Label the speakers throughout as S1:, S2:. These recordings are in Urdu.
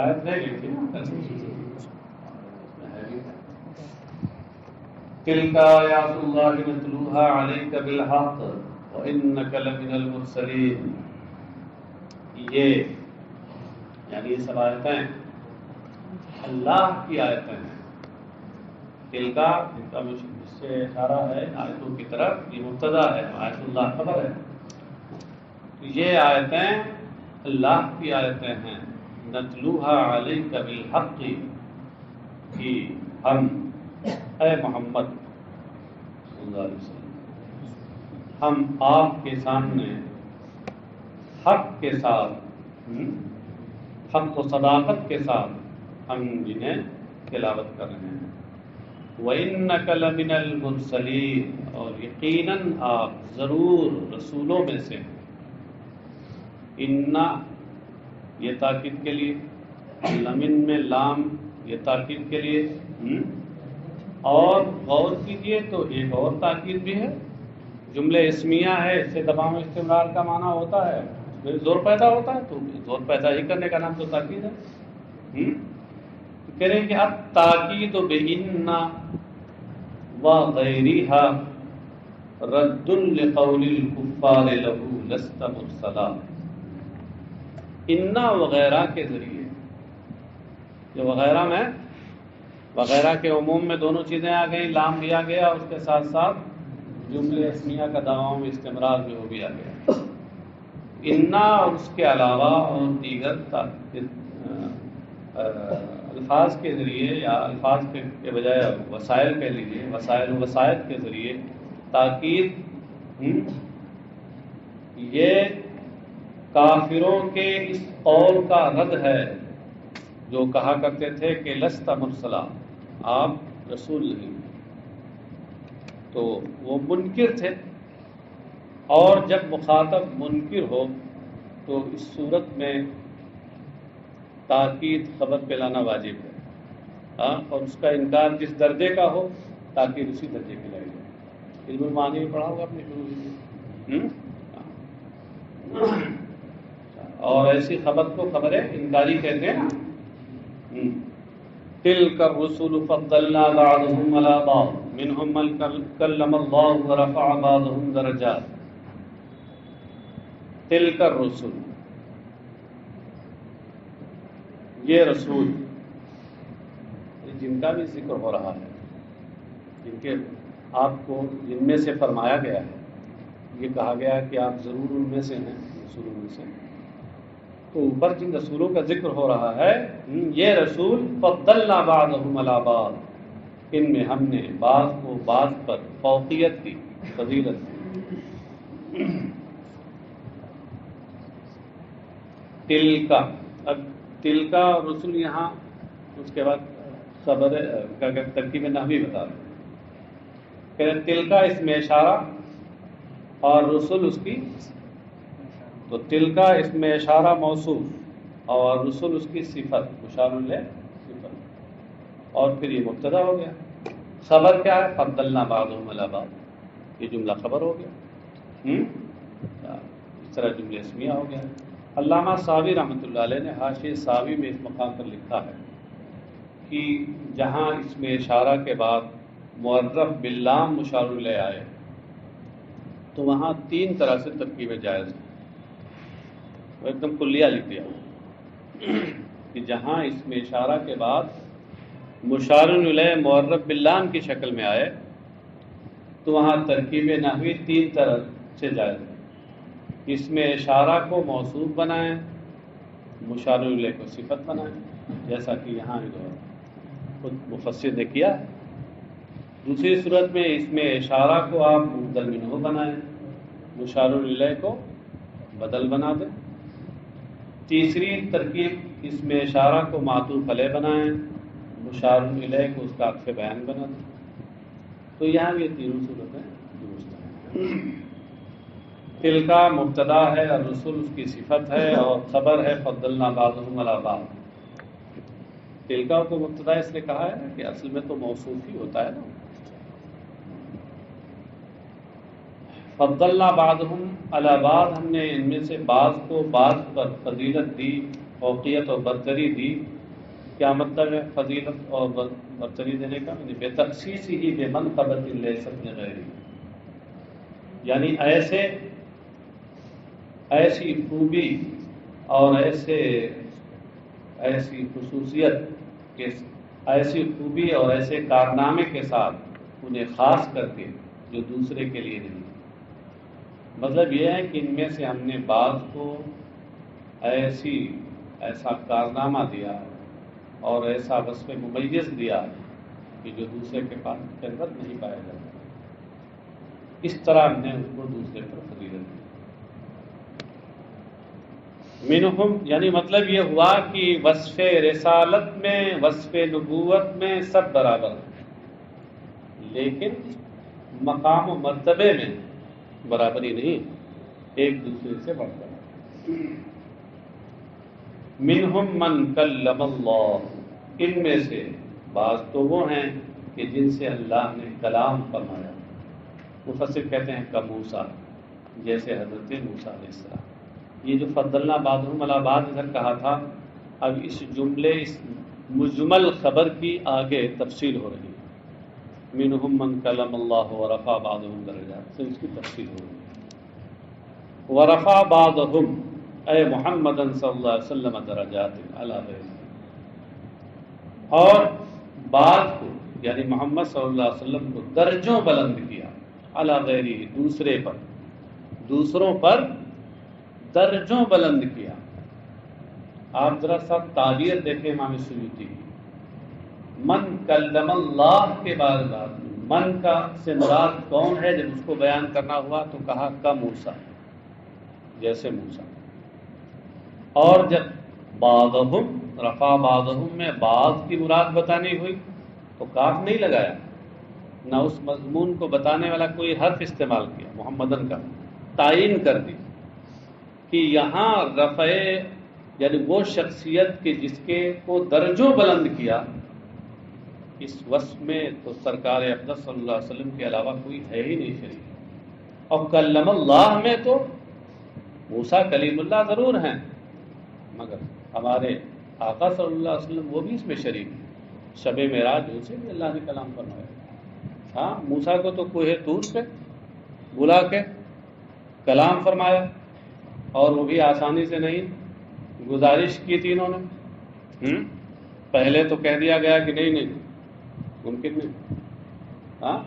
S1: آیت رہ گئی تھی نا. تلک آیات اللہ نتلوها علیک بالحق وانک لمن المرسلین. یہ یعنی یہ سب آیتیں اللہ کی آیتیں ہیں. تلکا جن کا اس سے اشارہ ہے آیتوں کی طرف، یہ مبتدا ہے، آیت اللہ خبر ہے. یہ آیتیں اللہ کی آیتیں ہیں. نتلوها علیک بالحق کہ ہم اے محمد صلی اللہ علیہ وسلم ہم آپ کے سامنے حق کے ساتھ، حق و صداقت کے ساتھ ہم جنہیں تلاوت کر رہے ہیں. وَإِنَّكَ لَمِنَ الْمُرْسَلِينَ اور یقیناً آپ ضرور رسولوں میں سے. اِنَّ یہ تاکید کے لیے، لمن میں لام یہ تاکید کے لیے. اور غور کیجئے تو ایک اور تاکید بھی ہے، جملے اسمیہ ہے، اس سے دوام استمرار کا معنی ہوتا ہے، اس میں زور پیدا ہوتا ہے، تو زور پیدا ہی کرنے کا نام تو تاکید ہے. کہہ رہے ہیں کہ اب تاکید بِإِنَّ وَغَيْرِهَا رَدٌّ لِقَوْلِ الْكُفَّارِ لَهُ لَسْتَ مُرْسَلًا. اِنَّ وغیرہ کے ذریعے، جو وغیرہ میں وغیرہ کے عموم میں دونوں چیزیں آ گئیں، لام بھی آ گیا، اس کے ساتھ ساتھ جملے اسمیہ کا دوام استمرار بھی ہو بھی آ گیا. اِنَّ اور اس کے علاوہ اور دیگر الفاظ کے ذریعے یا الفاظ کے بجائے وسائل کے لیے، وسائل و وسائط کے ذریعے تاکید یہ کافروں کے اس قول کا رد ہے جو کہا کرتے تھے کہ لست مرسلا، آپ رسول نہیں. تو وہ منکر تھے، اور جب مخاطب منکر ہو تو اس صورت میں تاکید خبر پہ لانا واجب ہے. اور اس کا انکار جس درجے کا ہو تاکید اسی درجے پہ لائی جائے. علم المعانی میں پڑھا ہوگا اپنے شروع. اور ایسی خبر کو خبر انکاری کہتے ہیں نا. تلک الرسل فضلنا بعضهم على بعض منهم من کلم اللہ ورفع بعضهم درجات. تلک الرسل، یہ رسول جن کا بھی ذکر ہو رہا ہے، جن کے آپ کو جن میں سے فرمایا گیا ہے، یہ کہا گیا کہ آپ ضرور ان میں سے ہیں، رسولوں میں سے. تو اوپر جن رسولوں کا ذکر ہو رہا ہے، یہ رسول فضلنا بعضهم علی بعض، ان میں ہم نے بعض کو بعض پر فوقیت دی، فضیلت دی. تلکا، اب تلکا اور رسول یہاں اس کے بعد خبر ترکیب نحوی بتا رہے ہیں کہ تلکا اس میں اشارہ اور رسول اس کی. تو تلکا اس میں اشارہ موصوف اور رسول اس کی صفت، مشار الیہ صفت، اور پھر یہ مبتدا ہو گیا. خبر کیا ہے؟ فضلنا بعضهم علی بعض، یہ جملہ خبر ہو گیا. اس طرح جملے اسمیہ ہو گیا. علامہ ساوی رحمۃ اللہ علیہ نے حاشیہ ساوی میں اس مقام پر لکھا ہے کہ جہاں اس میں اشارہ کے بعد معرف باللام مشار الیہ آئے تو وہاں تین طرح سے ترکیبیں جائز ہیں. وہ ایک دم کلیہ لکھ دیا کہ جہاں اس میں اشارہ کے بعد مشار الیہ معرف باللام کی شکل میں آئے تو وہاں ترکیب نحوی تین طرح سے جائز ہے. اس میں اشارہ کو موصوف بنائیں، مشار الیہ کو صفت بنائیں، جیسا کہ یہاں خود مفسر نے کیا ہے. دوسری صورت میں اس میں اشارہ کو آپ مبدل منہ بنائیں، مشار الیہ کو بدل بنا دیں. تیسری ترکیب اس میں اشارہ کو معطوف علیہ بنائیں، مشار الیہ کو اس کا عطف بیان بنا دیں. تو یہاں یہ تینوں صورتیں درست ہیں. تلکا مبتدا ہے اور رسول اس کی صفت ہے، اور خبر ہے فضلنا بعضهم علی بعض. تلکا کو مبتدا اس نے کہا ہے کہ اصل میں تو موصوف ہی ہوتا ہے نا. فضلنا بعضهم علی بعض، ہم نے ان میں سے بعض کو بعض پر فضیلت دی، فوقیت اور برتری دی. کیا مطلب ہے فضیلت اور برتری دینے کا؟ بے تخصیص ہی بے منقبت لیست غیری، یعنی ایسی خوبی اور ایسی خصوصیت کے، ایسی خوبی اور ایسے کارنامے کے ساتھ انہیں خاص کر کے جو دوسرے کے لیے نہیں۔ مطلب یہ ہے کہ ان میں سے ہم نے بعض کو ایسا کارنامہ دیا اور ایسا وصف ممیز دیا کہ جو دوسرے کے پاس کے اندر نہیں پایا جاتا، اس طرح ہم نے اس کو دوسرے پر فضیلت دی۔ منہم یعنی مطلب یہ ہوا کہ وصف رسالت میں، وصف نبوت میں سب برابر ہیں، لیکن مقام و مرتبے میں برابری نہیں، ایک دوسرے سے بڑھ کر۔ منہم من کلم اللہ، ان میں سے بعض تو وہ ہیں کہ جن سے اللہ نے کلام فرمایا۔ مفسر کہتے ہیں کا موسیٰ، جیسے حضرت موسیٰ علیہ السلام۔ یہ جو فضلنا بعضهم علی بعض ادھر کہا تھا، اب اس جملے، اس مجمل خبر کی آگے تفصیل ہو رہی ہے۔ منہم من کلم اللہ ورفع بعضهم درجات، سے اس کی تفصیل ہو رہی ہے۔ ورفع بعضهم اے محمد صلی اللہ علیہ وسلم درجات علی غیرہ، اور بعض کو یعنی محمد صلی اللہ علیہ وسلم کو درجوں بلند کیا، علی غیرہ دوسرے پر، دوسروں پر درجوں بلند کیا۔ آپ ذرا سا تعبیر دیکھیں امام سیوطی کی، من کلم اللہ کے بعد من کا سے مراد کون ہے؟ جب اس کو بیان کرنا ہوا تو کہا کا موسیٰ، جیسے موسیٰ، اور جب بعضہم رفع بعضہم میں بعض کی مراد بتانی ہوئی تو کاف نہیں لگایا، نہ اس مضمون کو بتانے والا کوئی حرف استعمال کیا، محمدن کا تعین کر دی کہ یہاں رفع یعنی وہ شخصیت کے جس کے کو درجوں بلند کیا، اس وصف میں تو سرکار اقدس صلی اللہ علیہ وسلم کے علاوہ کوئی ہے ہی نہیں شریک۔ اور کلم اللہ میں تو موسیٰ کلیم اللہ ضرور ہیں، مگر ہمارے آقا صلی اللہ علیہ وسلم وہ بھی اس میں شریک ہیں۔ شب معراج ان سے بھی اللہ نے کلام فرمایا۔ ہاں، موسیٰ کو تو کوہ طور پہ بلا کے کلام فرمایا، اور وہ بھی آسانی سے نہیں، گزارش کی تھی انہوں نے۔ پہلے تو کہہ دیا گیا کہ نہیں ممکن نہیں، ہاں،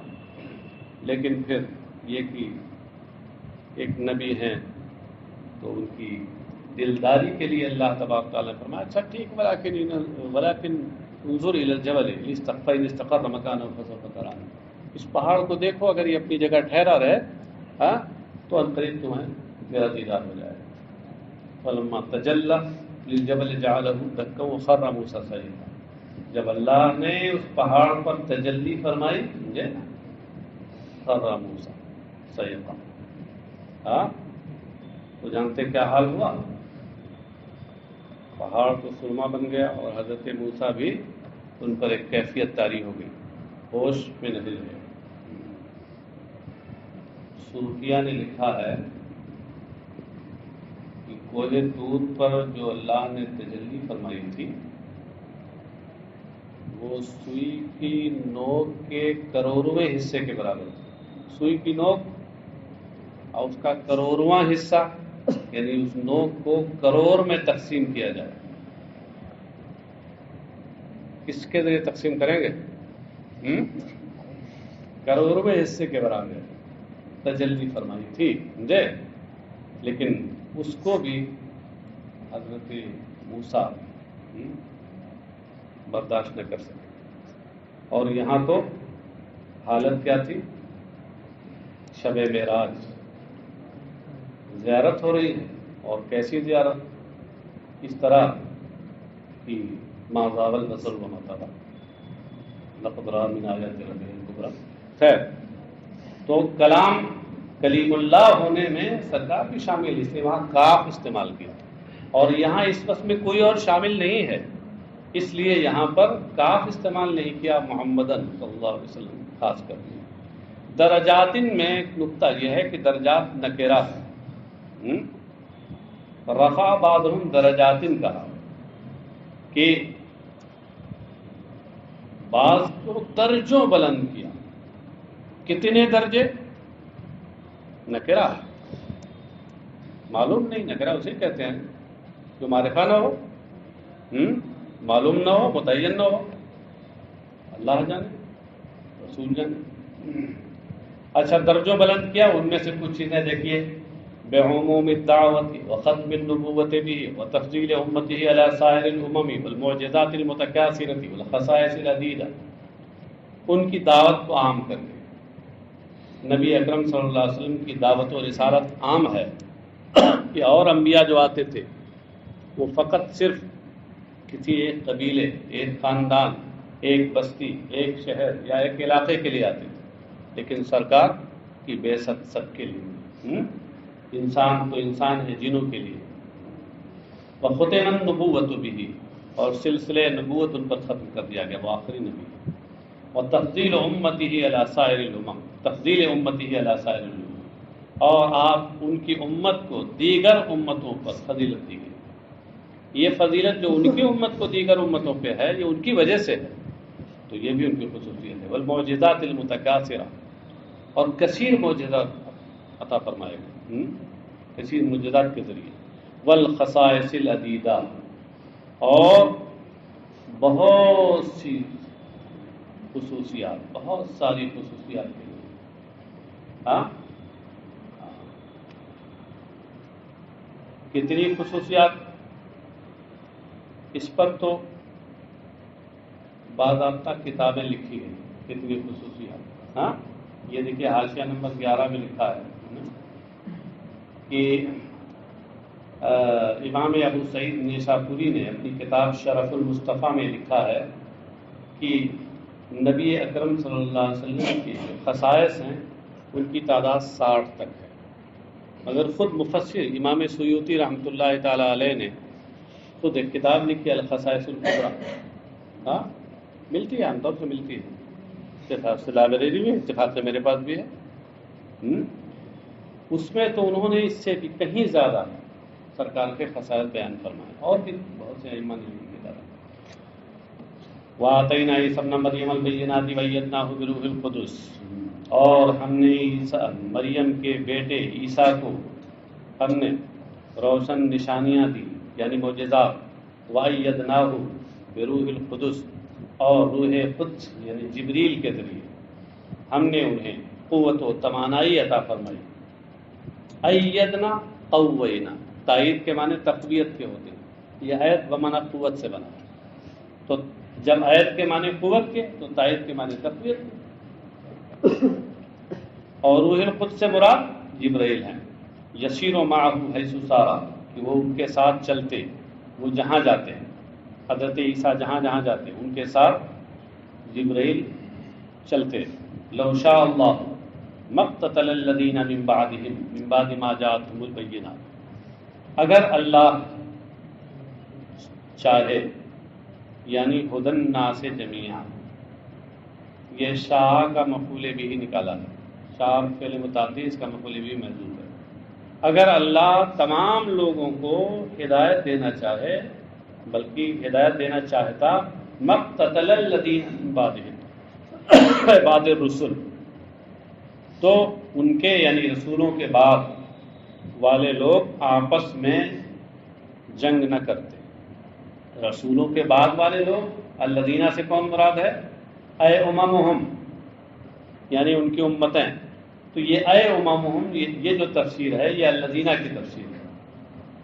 S1: لیکن پھر یہ کہ ایک نبی ہیں تو ان کی دلداری کے لیے اللہ تبارک تعالیٰ نے فرمایا اچھا ٹھیک، ولیکن انظر الی الجبل ان استقر مکانہ فسوف ترانی، اس پہاڑ کو دیکھو، اگر یہ اپنی جگہ ٹھہرا رہے ہاں تو عنقریب تمہیں میرا دیدار ہو جائے۔ فلما تجلی للجبل جعلہ دکا وخر موسیٰ صعیقا، جب اللہ نے اس پہاڑ پر تجلی فرمائی خر موسیٰ صعیقا، ہاں تو جانتے کیا حال ہوا؟ پہاڑ تو سرما بن گیا اور حضرت موسیٰ بھی ان پر ایک کیفیت طاری ہو گئی، ہوش میں نہیں رہے۔ صوفیہ نے لکھا ہے کہ کوہ طور پر جو اللہ نے تجلی فرمائی تھی وہ سوئی کی نوک کے کروڑویں حصے کے برابر تھی۔ سوئی کی نوک اور اس کا کروڑواں حصہ، یعنی اس نوک کو کروڑ میں تقسیم کیا جائے، کس کے ذریعے تقسیم کریں گے؟ کروڑویں حصے کے برابر تجلی فرمائی تھی، سمجھے؟ لیکن اس کو بھی حضرت موسیٰ برداشت نہ کر سکے۔ اور یہاں تو حالت کیا تھی؟ شب معراج، زیارت ہو رہی ہے، اور کیسی زیارت؟ اس طرح کہ ما ضاغ البصر وما طغى لقد رأى من آیات ربه الکبریٰ۔ خیر، تو کلیم اللہ ہونے میں سرکار بھی شامل، اس نے وہاں کاف استعمال کیا، اور یہاں اس وقت میں کوئی اور شامل نہیں ہے، اس لیے یہاں پر کاف استعمال نہیں کیا، محمدن صلی اللہ علیہ وسلم خاص کر دیا۔ درجاتن میں ایک نقطہ یہ ہے کہ درجات نکرہ ہے، رفع بعضهم درجاتن کہا کہ بعض کو درجوں بلند کیا. کتنے درجے؟ نکرہ معلوم نہیں، نکرہ اسے کہتے ہیں جو معرفہ نہ ہو، معلوم نہ ہو، متعین نہ ہو. اللہ جانے، رسول جانے. اچھا، درجوں بلند کیا. ان میں سے کچھ چیزیں دیکھیے: بعموم الدعوت وختم النبوت به وتفضیل امته على سائر الامم والمعجزات المتکاثرۃ والخصائص العدیدہ. ان کی دعوت کو عام کرنے. نبی اکرم صلی اللہ علیہ وسلم کی دعوت و رسالت عام ہے کہ اور انبیاء جو آتے تھے وہ فقط صرف کسی ایک قبیلے، ایک خاندان، ایک بستی، ایک شہر یا ایک علاقے کے لیے آتے تھے، لیکن سرکار کی بعثت سب کے لیے. انسان تو انسان ہے، جنوں کے لیے. وختم النبوۃ به، اور سلسلہ نبوت ان پر ختم کر دیا گیا، وہ آخری نبی ہے. وتفضیل امته علی سائر الامم، تفضیل امته علی سائر الامم، اور آپ ان کی امت کو دیگر امتوں پر فضیلت دی گئی. یہ فضیلت جو ان کی امت کو دیگر امتوں پہ ہے، یہ ان کی وجہ سے ہے، تو یہ بھی ان کی خصوصیت ہے. والمعجزات المتکاثرہ، اور کثیر معجزات عطا فرمائے گا، کثیر معجزات کے ذریعے. والخصائص العدیدہ، اور بہت سی خصوصیات، بہت ساری خصوصیات کے لیے. ہاں، کتنی خصوصیات؟ اس پر تو باضابطہ کتابیں لکھی گئی. کتنی خصوصیات؟ ہاں، یہ دیکھیے حاشیہ نمبر 11 میں لکھا ہے کہ امام ابو سعید نیسابوری نے اپنی کتاب شرف المصطفیٰ میں لکھا ہے کہ نبی اکرم صلی اللہ علیہ وسلم کے جو خصائص ہیں ان کی تعداد 60 تک ہے. مگر خود مفسر امام سیوطی رحمۃ اللہ تعالیٰ علیہ نے خود ایک کتاب لکھی الخصائص الکبریٰ. ہاں، ملتی ہے، عام طور سے ملتی ہے، اتفاق سے لائبریری میں، اتفاق سے میرے پاس بھی ہے. اس میں تو انہوں نے اس سے بھی کہیں زیادہ سرکار کے خصائص بیان فرمائے، اور بھی بہت سے ائمہ نے لکھی کتاب. وَآتَيْنَا عِيسَىٰ ابْنَ مَرْيَمَ الْبَيِّنَاتِ وَأَيَّدْنَاهُ بِرُوحِ الْقُدُسِ، اور ہم نے مریم کے بیٹے عیسیٰ کو ہم نے روشن نشانیاں دی، یعنی معجزات. وَأَيَّدْنَاهُ بِرُوحِ الْقُدُسِ، اور روح قدس یعنی جبریل کے ذریعے ہم نے انہیں قوت و توانائی عطا فرمائی. ایدنا قوینا، تائید کے معنی تقویت کے ہوتے ہیں. یہ آیت بمعنی قوت سے بنا ہے، تو جب آیت کے معنی قوت کے تو تائید کے معنی تقویت کے. اور روح القدس سے مراد جبرائیل ہیں. یسیر معہ حیث سارا، کہ وہ ان کے ساتھ چلتے، وہ جہاں جاتے ہیں. حضرت عیسیٰ جہاں جہاں جاتے ان کے ساتھ جبرائیل چلتے. لو شاء اللہ مقتتل الذین من بعد ما جاءتهم البینات، اگر اللہ چاہے، یعنی ہدن الناس جمیعا، یہ شاہ کا مفعول بھی نکالا ہے. شاہ فعل متعدی، اس کا مفعول بھی محذوف ہے. اگر اللہ تمام لوگوں کو ہدایت دینا چاہے، بلکہ ہدایت دینا چاہتا، مقتتل الذین من بعدهم، بعد الرسل، تو ان کے یعنی رسولوں کے بعد والے لوگ آپس میں جنگ نہ کرتے. رسولوں کے بعد والے لوگ، الذین سے کون مراد ہے؟ اے اممہم، یعنی ان کی امتیں. تو یہ اے اممہم، یہ جو تفسیر ہے یہ الذین کی تفسیر ہے،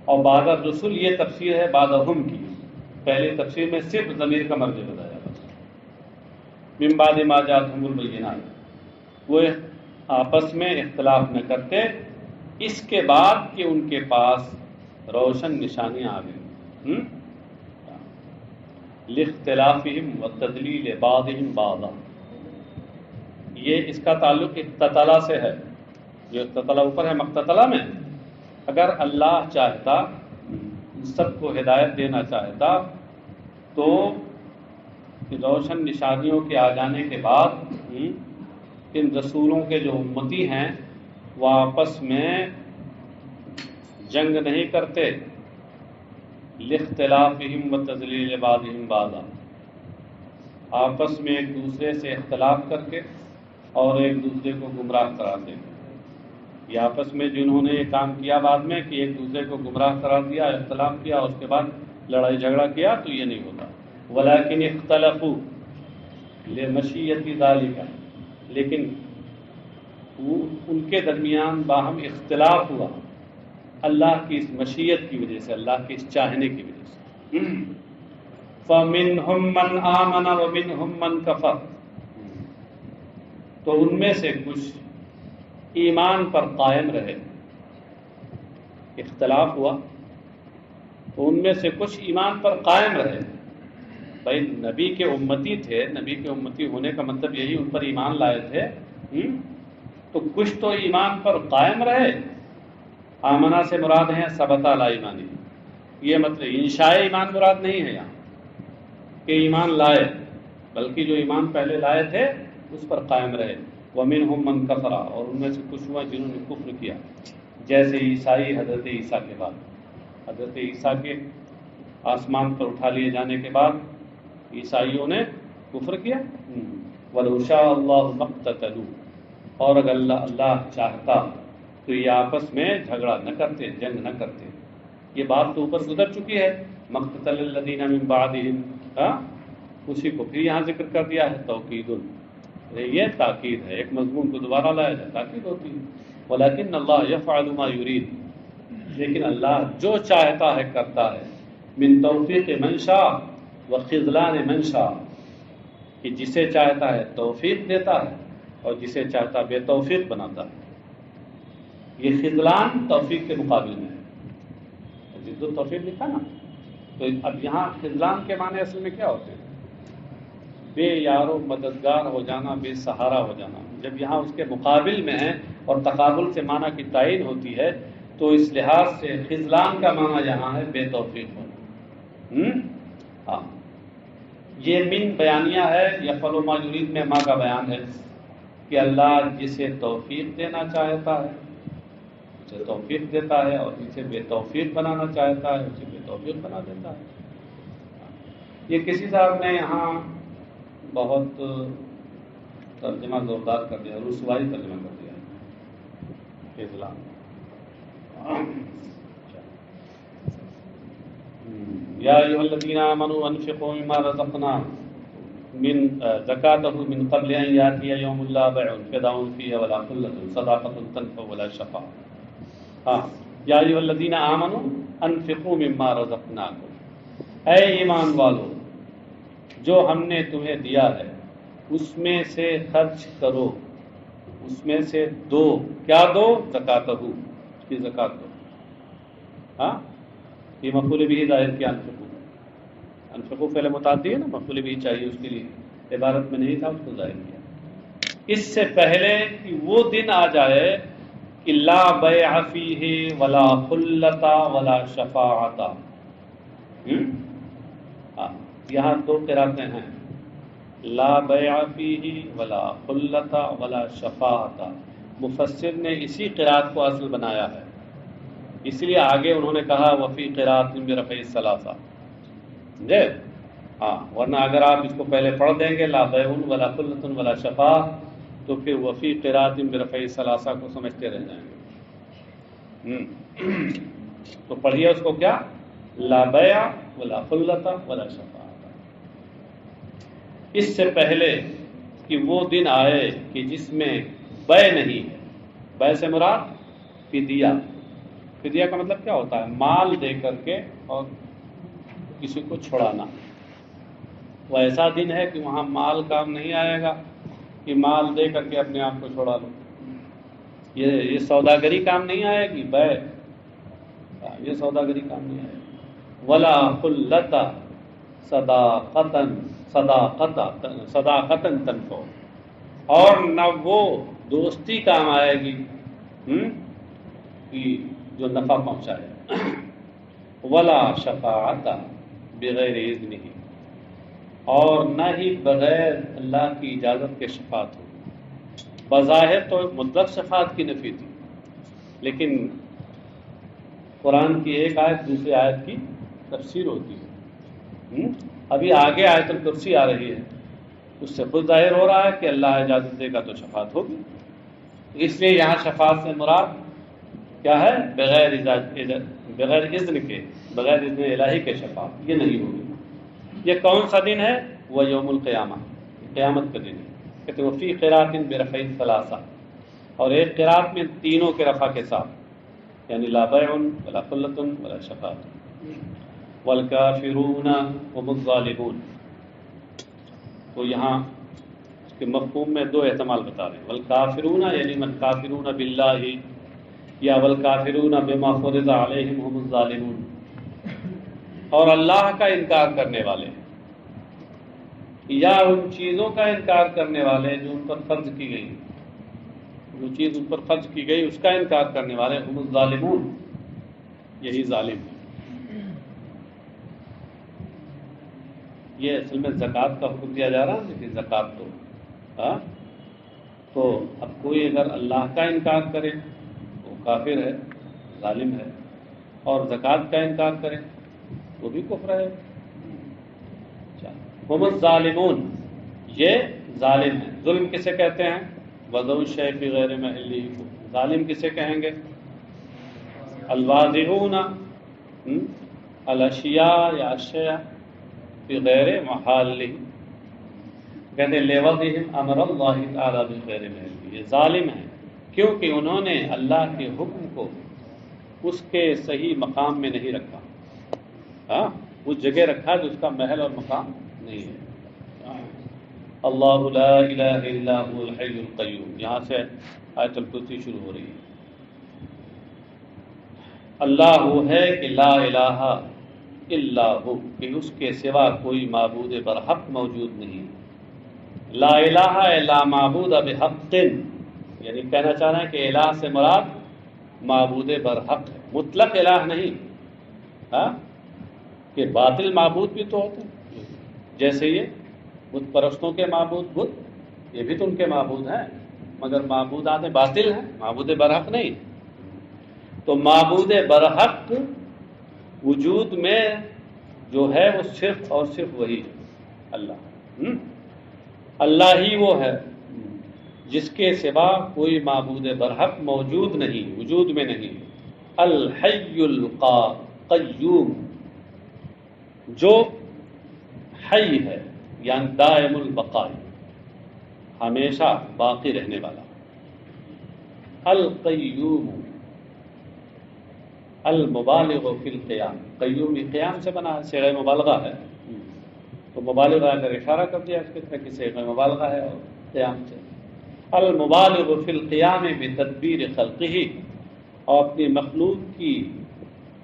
S1: اور بعد الرسل یہ تفسیر ہے بعدہم کی. پہلے تفسیر میں صرف ضمیر کا مرجع بتایا گیا. من بعد ما جاءتهم البینات، وہ آپس میں اختلاف نہ کرتے اس کے بعد کہ ان کے پاس روشن نشانیاں آ گئیں. لاختلافہم وتدلیل بعضہم بعضا، یہ اس کا تعلق اقتتلا سے ہے. جو اقتتلا اوپر ہے مقتتلا میں، اگر اللہ چاہتا، سب کو ہدایت دینا چاہتا، تو روشن نشانیوں کے آ جانے کے بعد ان رسولوں کے جو امتی ہیں وہ آپس میں جنگ نہیں کرتے. لاختلافہم وتذلیل بعضہم بعضا، آپس میں ایک دوسرے سے اختلاف کر کے اور ایک دوسرے کو گمراہ قرار دیں گے۔ یہ آپس میں جنہوں نے یہ کام کیا بعد میں کہ ایک دوسرے کو گمراہ قرار دیا، اختلاف کیا اور اس کے بعد لڑائی جھگڑا کیا، تو یہ نہیں ہوتا۔ ولیکن اختلفوا لمشیۃ ذالک، لیکن ان کے درمیان باہم اختلاف ہوا اللہ کی اس مشیت کی وجہ سے، اللہ کے اس چاہنے کی وجہ سے۔ فَمِنْهُمْ مَنْ آمَنَ وَمِنْهُمْ مَنْ كَفَرَ، تو ان میں سے کچھ ایمان پر قائم رہے، اختلاف ہوا تو ان میں سے کچھ ایمان پر قائم رہے۔ بھائی نبی کے امتی تھے، نبی کے امتی ہونے کا مطلب یہی ان پر ایمان لائے تھے، تو کچھ تو ایمان پر قائم رہے۔ آمنہ سے مراد ہے ثبت علی ایمانی، یہ مطلب انشاء ایمان مراد نہیں ہے یہاں کہ ایمان لائے، بلکہ جو ایمان پہلے لائے تھے اس پر قائم رہے۔ وَمِنْهُمْ مَنْ كَفَرَ، اور ان میں سے کچھ ہوا جنہوں نے کفر کیا، جیسے عیسائی حضرت عیسیٰ کے بعد، حضرت عیسیٰ کے آسمان پر اٹھا لیے جانے کے بعد عیسائیوں نے کفر کیا۔ وَلَوْ شَاءَ اللَّهُ مَا اقْتَتَلُوا، اور اگر اللہ چاہتا تو یہ آپس میں جھگڑا نہ کرتے، جنگ نہ کرتے۔ یہ بات تو اوپر گزر چکی ہے، مَقْتَتَلَ الَّذِينَ مِن بَعْدِهِمْ، اسی کو پھر یہاں ذکر کر دیا ہے، توکید، یہ تاکید ہے، ایک مضمون کو دوبارہ لایا جائے تاکید ہوتی ہے۔ وَلَكِنَّ اللَّهَ يَفْعَلُ مَا يُرِيدُ، لیکن اللہ جو چاہتا ہے کرتا ہے۔ من توفیق من شاء وخذلان من شاء، کہ جسے چاہتا ہے توفیق دیتا ہے اور جسے چاہتا بے توفیق بناتا ہے۔ یہ خذلان توفیق کے مقابل میں ہے، جد و توفیق لکھا نا، تو اب یہاں خذلان کے معنی اصل میں کیا ہوتے ہیں؟ بے یار و مددگار ہو جانا، بے سہارا ہو جانا۔ جب یہاں اس کے مقابل میں ہے اور تقابل سے معنی کی تعین ہوتی ہے، تو اس لحاظ سے خذلان کا معنی یہاں ہے بے توفیق ہونا۔ ہاں، یہ من بیانیہ ہے، یفعل ما یرید میں ماں کا بیان ہے کہ اللہ جسے توفیق دینا چاہتا ہے اسے توفیق دیتا ہے، اور جسے بے توفیق بنانا چاہتا ہے اسے بے توفیق بنا دیتا ہے۔ یہ کسی صاحب نے یہاں بہت ترجمہ زوردار کر دیا، رسوائی ترجمہ کر دیا خذلان۔ یا ایھا الذین آمنوا انفقوا مما رزقناکم من زکاتہ من قبل ان یاتی یوم لا بیع فداء فیہ ولا خلۃ صدقۃ تنفع ولا شفاعۃ۔ ہاں، یا ایھا الذین آمنوا انفقوا مما رزقناکم، اے ایمان والو جو ہم نے تمہیں دیا ہے اس میں سے خرچ کرو، اس میں سے دو، کیا دو؟ زکاتہ، اس کی زکات دو۔ ہاں، یہ مفعول بھی ظاہر کیا، انفقو فعل متعدی ہے نا، مفعول بھی چاہیے اس کے لیے، عبارت میں نہیں تھا، اس کو ظاہر کیا۔ اس سے پہلے کہ وہ دن آ جائے کہ لا بیع فیہ ولا خلۃ ولا شفاعۃ۔ یہاں دو قراتیں ہیں، لا بیع فیہ ولا خلۃ ولا شفاعۃ۔ مفسر نے اسی قرات کو اصل بنایا ہے، اس لیے آگے انہوں نے کہا وفی قرات برفع الثلاثہ، سمجھے؟ ہاں، ورنہ اگر آپ اس کو پہلے پڑھ دیں گے لا بیع ولا خلۃ ولا شفاعۃ، تو پھر وفی قرات برفع الثلاثہ کو سمجھتے رہ جائیں گے۔ تو پڑھیے اس کو، کیا؟ لا بیع ولا خلۃ ولا شفاعۃ۔ اس سے پہلے کہ وہ دن آئے کہ جس میں بے نہیں ہے، بے سے مراد فدیہ۔ فدیہ کا مطلب کیا ہوتا ہے؟ مال دے کر کے اور کسی کو چھڑانا۔ وہ ایسا دن ہے کہ وہاں مال کام نہیں آئے گا کہ مال دے کر کے اپنے آپ کو چھڑا لو، یہ سوداگری کام نہیں آئے گی، بے، یہ سوداگری کام نہیں آئے گی۔ ولا خلۃ صداقتاً تنفع، اور نہ وہ دوستی کام آئے گی کہ جو نفع پہنچائے۔ ولا شفاعت بغیر اذنہ، اور نہ ہی بغیر اللہ کی اجازت کے شفاعت ہو۔ بظاہر تو مطلق شفاعت کی نفی تھی، لیکن قرآن کی ایک آیت دوسری آیت کی تفسیر ہوتی ہے۔ ابھی آگے آیت الکرسی آ رہی ہے اس سے خود ظاہر ہو رہا ہے کہ اللہ اجازت دے گا تو شفاعت ہوگی. اس لیے یہاں شفاعت سے مراد کیا ہے؟ بغیر اذن کے، بغیر اذن الہی کے شفاعت یہ نہیں ہوگی. یہ کون سا دن ہے؟ وہ یوم القیامہ، قیامت کا دن ہے. کہتے ہیں وفی قراءۃ برفع ثلاثہ، اور ایک قراءت میں تینوں کے رفع کے ساتھ، یعنی لا بیع ولا خلۃ ولا شفاعۃ والکافرون هم الظالمون. تو یہاں اس کے مفہوم میں دو احتمال بتا رہے ہیں. والکافرون یعنی من کافرون باللہ، یا والکافرون بما فرض علیہم هم الظالمون، اور اللہ کا انکار کرنے والے، یا ان چیزوں کا انکار کرنے والے جو ان پر فرض کی گئی، جو چیز ان پر فرض کی گئی اس کا انکار کرنے والے، هم الظالمون، یہی ظالم ہے. یہ اصل میں زکوٰۃ کا حکم دیا جا رہا ہے، لیکن زکوٰۃ تو اب کوئی اگر اللہ کا انکار کرے وہ کافر ہے، ظالم ہے، اور زکوٰۃ کا انکار کرے وہ بھی کفر ہے. هم الظالمون، یہ ظالم ہے. ظلم کسے کہتے ہیں؟ وضع الشیء فی غیر محلہ. ظالم کسے کہیں گے؟ الواضعون الاشیاء یا اشیاء فی غیر محلہ. کہتے ہیں لوضعہم امر اللہ تعالی بغیر محلہ. یہ ظالم ہیں کیونکہ انہوں نے اللہ کے حکم کو اس کے صحیح مقام میں نہیں رکھا، اس جگہ رکھا جو اس کا محل اور مقام نہیں ہے. اللہ لا الہ الا هو الحی القیوم، یہاں سے آیت الکرسی شروع ہو رہی ہے. اللہ وہ ہے کہ لا الہ الا ہو، کہ اس کے سوا کوئی معبود برحق موجود نہیں. لا الہ لا معبود بحق، یعنی کہنا چاہ رہے ہیں کہ الہ سے مراد معبود برحق ہے، مطلق الہ نہیں. کہ باطل معبود بھی تو ہوتے ہیں، جیسے یہ بت پرستوں کے معبود بت، یہ بھی تو ان کے معبود ہیں، مگر معبودات باطل ہیں، معبود برحق نہیں. تو معبود برحق وجود میں جو ہے وہ صرف اور صرف وہی ہے، اللہ. اللہ ہی وہ ہے جس کے سوا کوئی معبود برحق موجود نہیں، وجود میں نہیں. الحی القیوم، جو حی ہے یعنی دائم البقاء، ہمیشہ باقی رہنے والا. القیوم المبالغ فی القیام، قیوم قیام سے بنا ہے، صیغہ مبالغہ ہے، تو مبالغہ اگر اشارہ کر دیا اس کی طرح کہ صیغہ مبالغہ ہے اور قیام سے. المبالغ فی القیام بتدبیر خلقہ، اور اپنی مخلوق کی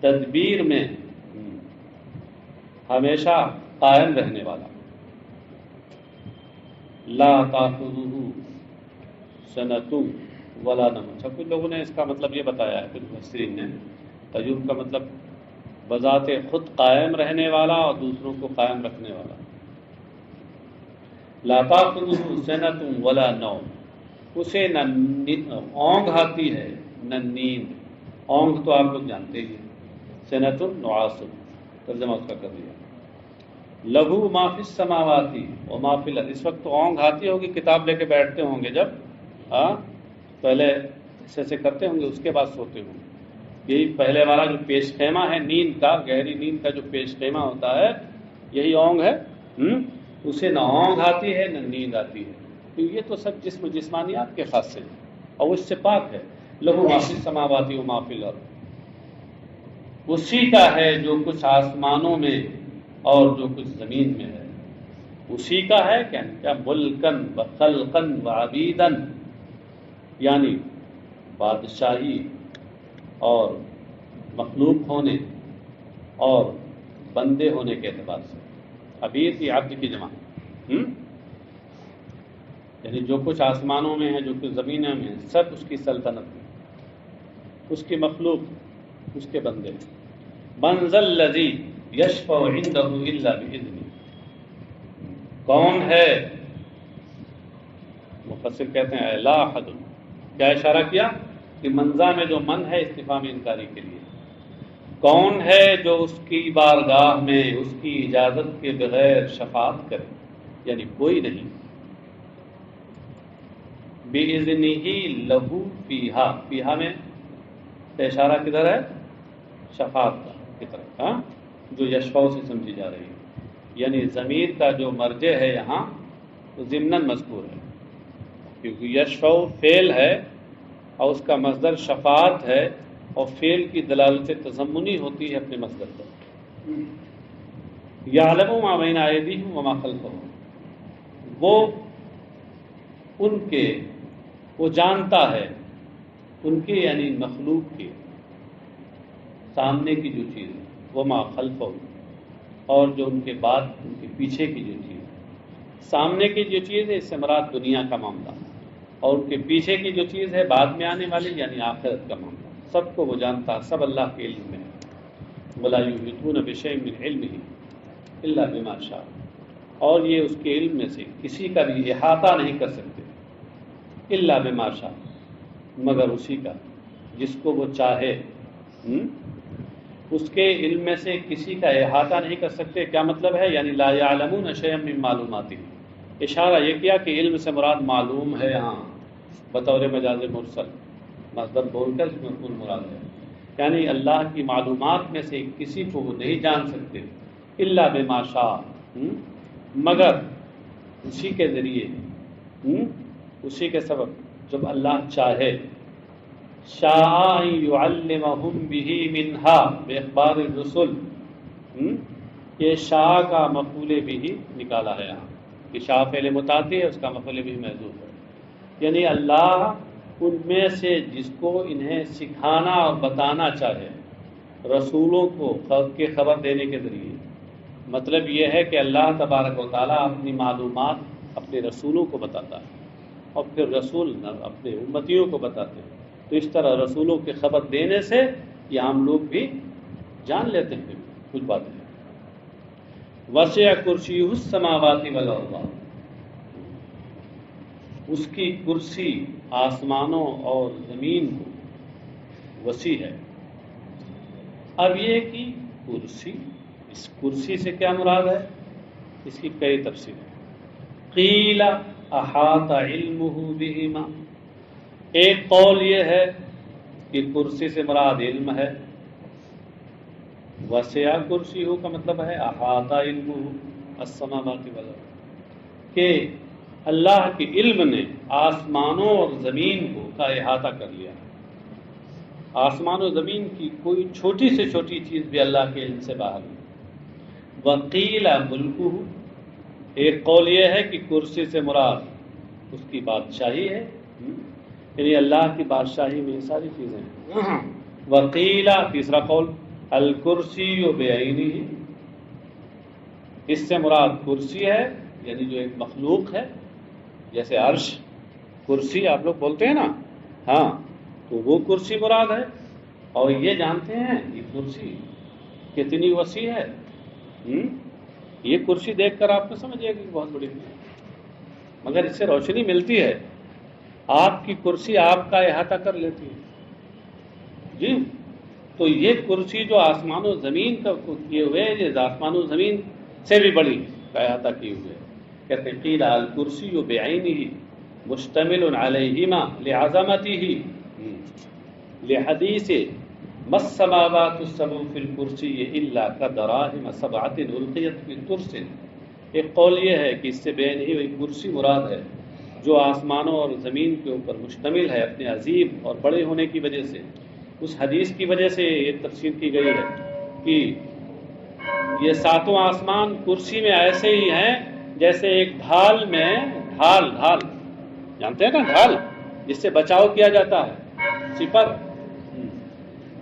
S1: تدبیر میں ہمیشہ قائم رہنے والا. لا تأخذہ سنۃ ولا نوم. کچھ لوگوں نے اس کا مطلب یہ بتایا ہے، کچھ مفسرین نے، قیوم کا مطلب بذات خود قائم رہنے والا اور دوسروں کو قائم رکھنے والا. لا تأخذہ سنۃ ولا نوم، اسے نہ اونگ آتی ہے نہ نیند. اونگ تو آپ لوگ جانتے ہی، سنۃ نعاس، ترجمہ اس کا کر دیا. لہو ما فی السماوات و ما فی الارض. اس وقت تو اونگ آتی ہوگی، کتاب لے کے بیٹھتے ہوں گے جب، پہلے ایسے کرتے ہوں گے، اس کے بعد سوتے ہوں گے. یہی پہلے والا جو پیش خیمہ ہے نیند کا، گہری نیند کا جو پیش خیمہ ہوتا ہے، یہی اونگ ہے. اسے نہ اونگ آتی ہے نہ نیند آتی ہے. تو یہ تو سب جسمانیات کے خاصے ہیں، اور اس سے پاک ہے. لہو ما فی السماوات و ما فی الارض، اسی کا ہے جو کچھ آسمانوں میں اور جو کچھ زمین میں ہے. اسی کا ہے کیا؟ ملکن و خلقن و عبیدن، یعنی بادشاہی اور مخلوق ہونے اور بندے ہونے کے اعتبار سے. عبید کی عبد کی جمع، یعنی جو کچھ آسمانوں میں ہے، جو کچھ زمینوں میں ہے، سب اس کی سلطنت میں، اس کی مخلوق، اس کے بندے. من ذا الذی یشفع عندہ الا باذنہ، کون ہے؟ مفسر کہتے ہیں لا احد. کیا اشارہ کیا؟ کہ منزا میں جو من ہے استفہام انکاری کے لیے، کون ہے جو اس کی بارگاہ میں اس کی اجازت کے بغیر شفاعت کرے؟ یعنی کوئی نہیں. بِإِذْنِهِ لَهُ فِيهَا، فیہا میں اشارہ کدھر ہے؟ شفاعت کی طرف، ہاں، جو یشفع سے سمجھی جا رہی ہے، یعنی ضمیر کا جو مرجع ہے یہاں وہ ضمناً مذکور ہے، کیونکہ یشفع فعل ہے اور اس کا مصدر شفاعت ہے، اور فعل کی دلالت تضمنی ہوتی ہے اپنے مصدر پر۔ یعلم ما بین ایدیہم وما خلفہم، وہ ان کے، وہ جانتا ہے ان کے یعنی مخلوق کے سامنے کی جو چیز ہے، وما خلفہم، اور جو ان کے بعد ان کے پیچھے کی جو چیز ہے۔ سامنے کی جو چیز ہے اس سے مراد دنیا کا معاملہ، اور ان کے پیچھے کی جو چیز ہے بعد میں آنے والی یعنی آخرت کا معاملہ، سب کو وہ جانتا ہے، سب اللہ کے علم میں ہے۔ وَلَا يُحِيطُونَ بِشَيْءٍ مِّنْ عِلْمِهِ إِلَّا بِمَا شَاءَ، اور یہ اس کے علم میں سے کسی کا بھی احاطہ نہیں کر سکتے، إِلَّا بِمَا شَاءَ، مگر اسی کا جس کو وہ چاہے، اس کے علم میں سے کسی کا احاطہ نہیں کر سکتے۔ کیا مطلب ہے؟ یعنی لا يعلمون شيئا من معلوماته، اشارہ یہ کیا کہ علم سے مراد معلوم ہے یہاں بطور مجاز مرسل، مصدر بول کر اس میں مفعول مراد ہے، یعنی اللہ کی معلومات میں سے کسی کو وہ نہیں جان سکتے، الا بما شاء، مگر اسی کے ذریعے، اسی کے سبب جب اللہ چاہے۔ شاء ان يعلمهم به منها باخبار الرسل، یہ شاء کا مفعول به نکالا ہے یہاں کہ شاء فعل متعدی ہے، اس کا مفعول به محذوف ہے، یعنی اللہ ان میں سے جس کو انہیں سکھانا اور بتانا چاہے رسولوں کو کے خبر دینے کے ذریعے۔ مطلب یہ ہے کہ اللہ تبارک و تعالیٰ اپنی معلومات اپنے رسولوں کو بتاتا ہے، اور پھر رسول اپنے امتیوں کو بتاتے ہیں، تو اس طرح رسولوں کی خبر دینے سے یہ ہم لوگ بھی جان لیتے ہیں کچھ باتیں۔ وسع کرسیہ السماوات والارض، اس کی کرسی آسمانوں اور زمین کو وسیع ہے۔ اب یہ کہ کرسی، اس کرسی سے کیا مراد ہے؟ اس کی کئی تفسیریں۔ قیل احاط علمہ بہما، ایک قول یہ ہے کہ کرسی سے مراد علم ہے، وسع کرسیہ کا مطلب ہے احاط علمہ السماوات والارض، کہ اللہ کے علم نے آسمانوں اور زمین کو کا احاطہ کر لیا۔ آسمان و زمین کی کوئی چھوٹی سے چھوٹی چیز بھی اللہ کے علم سے باہر نہیں۔ وقیل ملکہ، ایک قول یہ ہے کہ کرسی سے مراد اس کی بادشاہی ہے، یعنی اللہ کی بادشاہی میں یہ ساری چیزیں ہیں۔ وقیل، تیسرا قول، الکرسی بعینہ، اس سے مراد کرسی ہے، یعنی جو ایک مخلوق ہے، جیسے عرش کرسی آپ لوگ بولتے ہیں نا، ہاں، تو وہ کرسی مراد ہے۔ اور یہ جانتے ہیں یہ کرسی کتنی وسیع ہے، یہ کرسی دیکھ کر آپ کو سمجھیے کہ بہت بڑی ہے، مگر اس سے روشنی ملتی ہے، آپ کی کرسی آپ کا احاطہ کر لیتی ہے جی۔ تو یہ کرسی جو آسمان و زمین کا کیے ہوئے، یہ آسمان و زمین سے بھی بڑی کا احاطہ کیے ہوئے۔ کہتے ہیں قیل الکرسی بعینہ مشتمل علیہما لعظمتہ لحدیث ما السماوات السبع فی الکرسی الا کدراہم سبعۃ القیت فی ترس۔ ایک قول یہ ہے کہ اس سے بین ہی وہی کرسی مراد ہے جو آسمانوں اور زمین کے اوپر مشتمل ہے اپنے عظیم اور بڑے ہونے کی وجہ سے۔ اس حدیث کی وجہ سے یہ تفسیر کی گئی ہے کہ یہ ساتوں آسمان کرسی میں ایسے ہی ہیں جیسے ایک ڈھال میں ڈھال جانتے ہیں نا، ڈھال جس سے بچاؤ کیا جاتا ہے، سپر،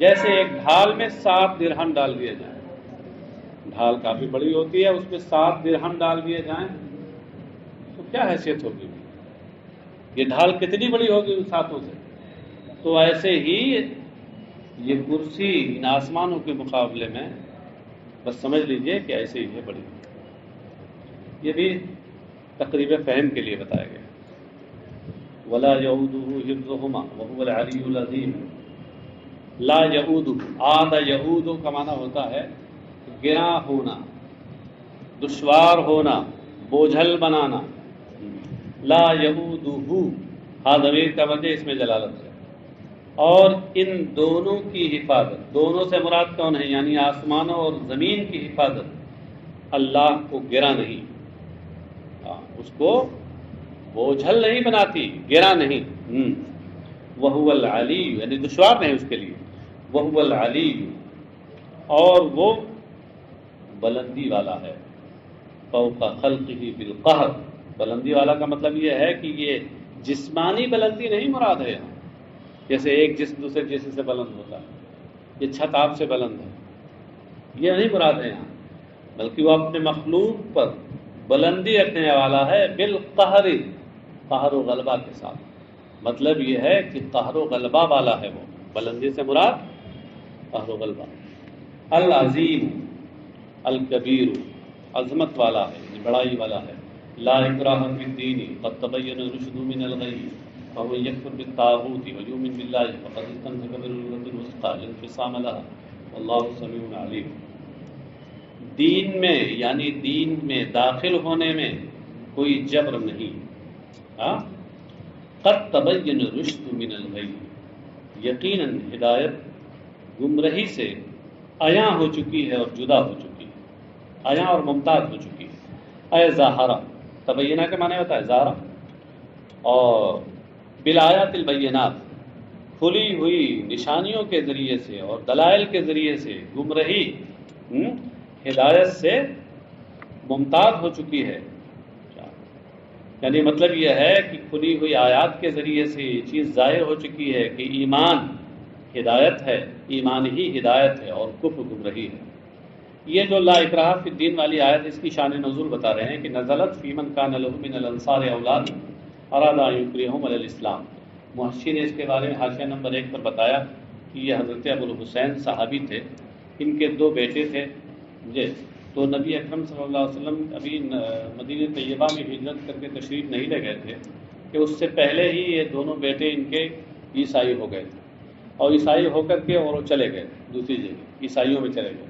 S1: جیسے ایک ڈھال میں 7 درہم ڈال دیے جائیں، ڈھال کافی بڑی ہوتی ہے، اس میں 7 درہم ڈال دیے جائیں تو کیا حیثیت ہوگی، یہ ڈھال کتنی بڑی ہوگی ان ساتوں سے۔ تو ایسے ہی یہ کرسی ان آسمانوں کے مقابلے میں بس سمجھ لیجئے کہ ایسے ہی ہے بڑی۔ یہ بھی تقریب فہم کے لیے بتایا گیا۔ ولا یعودہ حفظہما وہو العلی العظیم، لا یعودہ، عاد یعود کا معنی ہوتا ہے گراں ہونا، دشوار ہونا، بوجھل بنانا۔ لا یعودہ ہاں ضمیر کا وجہ اس میں جلالت ہے. اور ان دونوں کی حفاظت، دونوں سے مراد کون ہے؟ یعنی آسمانوں اور زمین کی حفاظت اللہ کو گرا نہیں، اس کو بوجھل نہیں بناتی، گرا نہیں. وَهُوَ الْعَلِيُّ یعنی دشوار نہیں اس کے لیے. وَهُوَ الْعَلِيُّ اور وہ بلندی والا ہے. فوق خلقہ بالقہر، بلندی والا کا مطلب یہ ہے کہ یہ جسمانی بلندی نہیں مراد ہے یہاں، جیسے ایک جسم دوسرے جسم سے بلند ہوتا ہے، یہ چھت آپ سے بلند ہے، یہ نہیں مراد ہے یہاں، بلکہ وہ اپنے مخلوق پر بلندی رکھنے والا ہے. بالقہر، قہر و غلبہ کے ساتھ. مطلب یہ ہے کہ قہر و غلبہ والا ہے وہ، بلندی سے مراد قہر و غلبہ. العظیم الکبیر، عظمت والا ہے، بڑائی والا ہے. لا اکراہ فی الدین قد تبین الرشد من الغی فمن یکفر بالطاغوت ویؤمن باللہ فقد استمسک بالعروۃ الوثقی لا انفصام لها واللہ سمیع علیم. دین میں یعنی دین میں داخل ہونے میں کوئی جبر نہیں. قد تبین الرشد من الغی، یقیناً ہدایت گمراہی سے عیاں ہو چکی ہے اور جدا ہو چکی ہے، عیاں اور ممتاز ہو چکی ہے. اے ظاہرہ، تبینہ کے معنی ہوتا ہے ظاہرہ. اور بالآیات البینات، کھلی ہوئی نشانیوں کے ذریعے سے اور دلائل کے ذریعے سے گمراہی ہدایت سے ممتاز ہو چکی ہے. یعنی مطلب یہ ہے کہ کھلی ہوئی آیات کے ذریعے سے یہ چیز ظاہر ہو چکی ہے کہ ایمان ہدایت ہے، ایمان ہی ہدایت ہے اور کفر گمراہی ہے. یہ جو لا اکراہ فی الدین والی آیت، اس کی شان نزول بتا رہے ہیں کہ نزلت فی من کان لہ من الانصار اولاد اراد ان یکرہم علی الاسلام. محشی نے اس کے بارے میں حاشیہ نمبر 1 پر بتایا کہ یہ حضرت ابو الحسین صحابی تھے، ان کے 2 بیٹے تھے. تو نبی اکرم صلی اللہ علیہ وسلم ابھی مدینہ طیبہ میں ہجرت کر کے تشریف نہیں لے گئے تھے کہ اس سے پہلے ہی یہ دونوں بیٹے ان کے عیسائی ہو گئے تھے، اور عیسائی ہو کر کے اور وہ چلے گئے دوسری جگہ، عیسائیوں میں چلے گئے.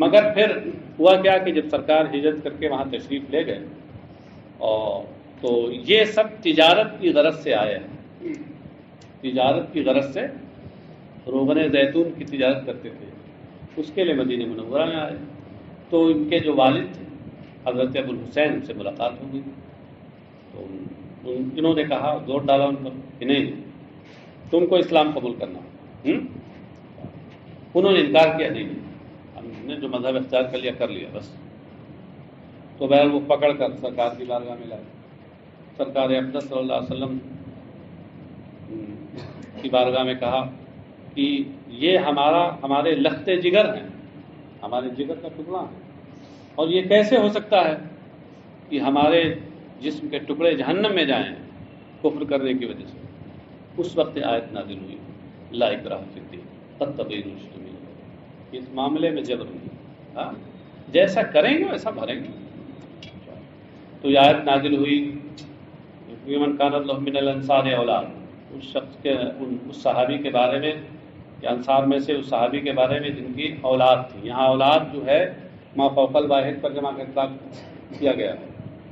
S1: مگر پھر ہوا کیا کہ جب سرکار ہجرت کر کے وہاں تشریف لے گئے، اور تو یہ سب تجارت کی غرض سے آئے ہیں. تجارت کی غرض سے روغن زیتون کی تجارت کرتے تھے، اس کے لیے مدینہ منورہ میں آئے. تو ان کے جو والد تھے حضرت ابو الحسین سے ملاقات ہو گئی. تو انہوں نے کہا، زور ڈالا ان پر کہ نہیں تم کو اسلام قبول کرنا. انہوں نے انکار کیا، نہیں ہم نے جو مذہب اختیار کر لیا بس. تو بہر وہ پکڑ کر سرکار کی بارگاہ میں لائے. سرکار اقدس صلی اللہ علیہ وسلم کی بارگاہ میں کہا کہ یہ ہمارے لخت جگر ہیں، ہمارے جگر کا ٹکڑا ہے، اور یہ کیسے ہو سکتا ہے کہ ہمارے جسم کے ٹکڑے جہنم میں جائیں کفر کرنے کی وجہ سے. اس وقت آیت نازل ہوئی لا اکراہ فی الدین قد تبین الرشد من الغی. اس معاملے میں جبر نہیں، جیسا کریں گے ویسا بھریں گے. تو یہ آیت نازل ہوئی من کان لہ من الانصار اولاد، اس شخص کے اس صحابی کے بارے میں کہ انصار میں سے اس صحابی کے بارے میں جن کی اولاد تھی. یہاں اولاد جو ہے ما فوق الواحد پر جمع کا اطلاق کیا گیا ہے،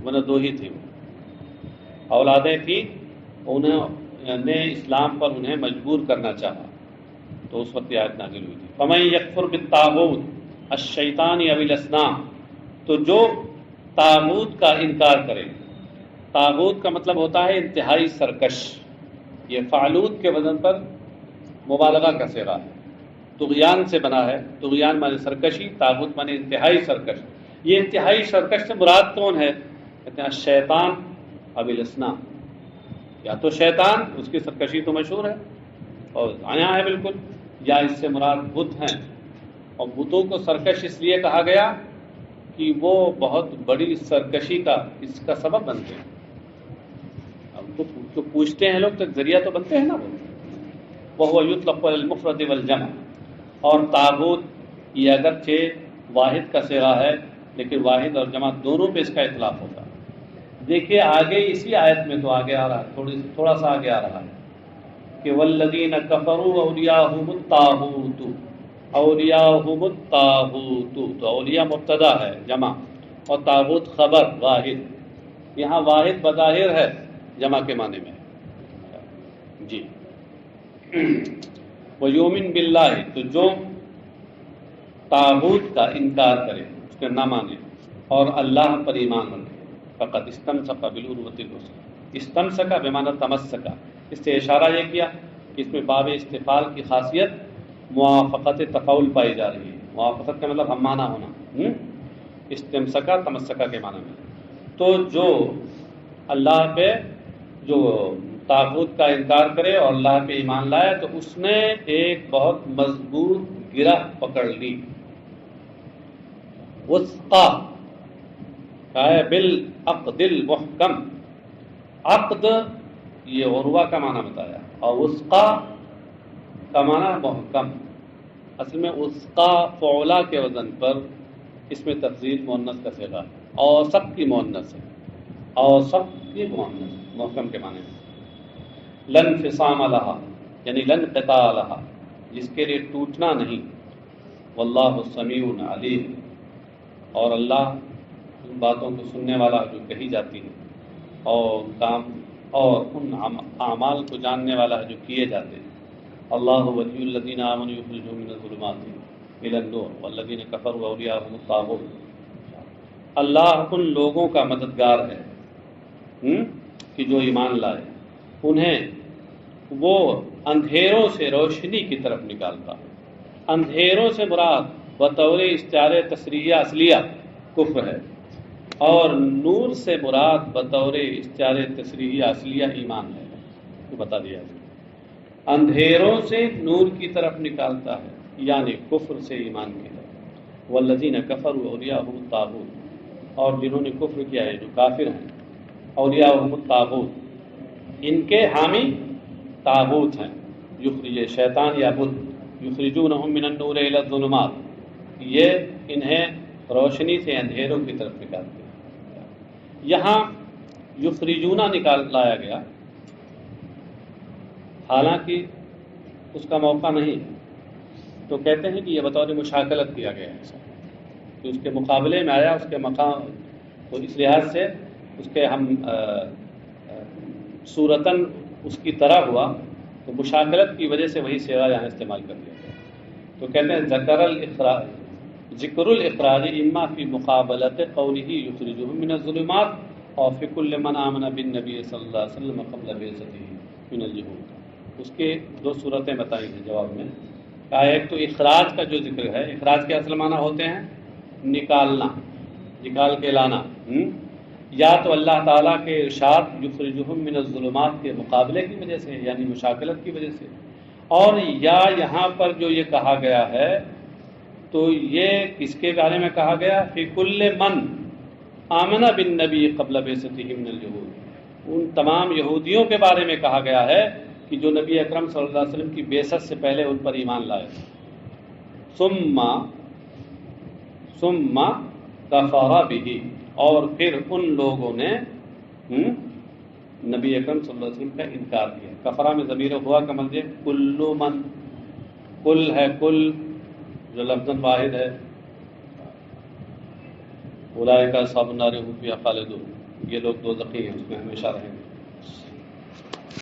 S1: ورنہ 2 ہی تھی. اولادیں تھیں، انہوں نے اسلام پر انہیں مجبور کرنا چاہا، تو اس وقت آیت نازل ہوئی تھی. فمن یکفر بالطاغوت الشیطان او الاصنام، تو جو طاغوت کا انکار کرے. طاغوت کا مطلب ہوتا ہے انتہائی سرکش. یہ فعلوت کے وزن پر مبالغہ کا صیغہ ہے، طغیان سے بنا ہے. طغیان مانے سرکشی، طاغوت مانے انتہائی سرکش. یہ انتہائی سرکش سے مراد کون ہے؟ کہتے ہیں شیطان اب الاصنام. یا تو شیطان، اس کی سرکشی تو مشہور ہے اور آیا ہے بالکل، یا اس سے مراد بت ہیں. اور بتوں کو سرکش اس لیے کہا گیا کہ وہ بہت بڑی سرکشی کا اس کا سبب بنتے ہیں. اب تو پوچھتے ہیں لوگ تو ذریعہ تو بنتے ہیں نا وہ یطلق علی المفرد والجمع. اور طاغوت یہ اگرچہ واحد کا صیغہ ہے لیکن واحد اور جمع دونوں پہ اس کا اطلاق ہوتا ہے. دیکھیے آگے اسی آیت میں تو آگے آ رہا ہے، تھوڑا سا آگے آ رہا ہے کہ والذین کفروا اولیاءہم الطاغوت، اولیاءہم الطاغوت. تو اولیاء مبتدا ہے جمع اور طاغوت خبر واحد. یہاں واحد بظاہر ہے جمع کے معنی میں، جی وَيُؤْمِن بِاللَّهِ، تو جو طاغوت کا انکار کرے، اس کے نہ مانے اور اللہ پر ایمان رکھے، فقط استمسک بالعروۃ الوثقی، استمسک بمعنی تمسک، اس سے اشارہ یہ کیا کہ اس میں باب استفعال کی خاصیت موافقت تفاعل پائی جا رہی ہے۔ موافقت کا مطلب ہم معنی ہونا، استمسکا تمسکا کے معنی میں۔ تو جو اللہ پہ جو طاغوت کا انکار کرے اور اللہ پہ ایمان لائے تو اس نے ایک بہت مضبوط گرہ پکڑ لی، وثقا ہے بالعقد المحکم، عقد یہ عروہ کا معنی بتایا، اور وثقا کا معنی محکم۔ اصل میں وثقا فعلا کے وزن پر اس میں تفضیل مؤنث کا صیغہ ہے، اوثق کی مؤنث ہے، اوثق کی مؤنث محکم کے معنی میں۔ لن انفصام لہا یعنی لن انقطاع لہا، جس کے لیے ٹوٹنا نہیں، واللہ سمیع علیم، اور اللہ ان باتوں کو سننے والا جو کہی جاتی ہے اور کام اور ان اعمال کو جاننے والا ہے جو کیے جاتے ہیں۔ اللہ ولی الذین آمنوا یخرجهم من الظلمات الی النور والذین کفروا اولیاءهم الطاغوت، اللہ ان لوگوں کا مددگار ہے کہ جو ایمان لائے، انہیں وہ اندھیروں سے روشنی کی طرف نکالتا ہے۔ اندھیروں سے مراد بطور استعارہ تصریحیہ اصلیہ کفر ہے، اور نور سے مراد بطور استعارہ تصریحیہ اصلیہ ایمان ہے، تو بتا دیا جائے۔ اندھیروں سے نور کی طرف نکالتا ہے یعنی کفر سے ایمان کی طرف۔ والذین کفروا اولیاءهم الطاغوت، اور جنہوں نے کفر کیا ہے جو کافر ہیں، اولیاءهم الطاغوت، ان کے حامی طاغوت ہیں، یخرج شیطان یا بت، یخرجونہم من النور الی الظلمات، یہ انہیں روشنی سے اندھیروں کی طرف نکالتے ہیں۔ یہاں یخرجونا نکال لایا گیا، حالانکہ اس کا موقع نہیں، تو کہتے ہیں کہ یہ بطور مشاکلت کیا گیا ہے، کہ اس کے مقابلے میں آیا، اس کے مقام، تو اس لحاظ سے اس کے ہم صورتاً اس کی طرح ہوا، تو مشاکلت کی وجہ سے وہی صیغہ یہاں استعمال کر دیا گیا۔ تو کہتے ہیں ذکر الاخراج اما فی مقابلت قوله یخرجهم من الظلمات، اور فی کل من آمن بالنبی صلی اللہ علیہ وسلم قبل بعثته من الجہود۔ اس کے دو صورتیں بتائی ہیں جواب میں، ایک تو اخراج کا جو ذکر ہے، اخراج کے اصل معنی ہوتے ہیں نکالنا، نکال کے لانا، یا تو اللہ تعالیٰ کے ارشاد یخرجہم من الظلمات کے مقابلے کی وجہ سے یعنی مشاکلت کی وجہ سے، اور یا یہاں پر جو یہ کہا گیا ہے تو یہ کس کے بارے میں کہا گیا؟ فی کل من آمن بالنبی قبل بعثته من الجہود، ان تمام یہودیوں کے بارے میں کہا گیا ہے کہ جو نبی اکرم صلی اللہ علیہ وسلم کی بعثت سے پہلے ان پر ایمان لائے۔ ثم کفر بہ، اور پھر ان لوگوں نے نبی اکرم صلی اللہ علیہ وسلم کا انکار کیا۔ کفرہ میں ضمیر ہوا کا ملجے کل من، کل ہے کل جو لفظ واحد ہے، اولئک اصحاب النار هم فیہا خالدون، یہ لوگ دوزخی ہیں، اس میں ہمیشہ رہیں گے۔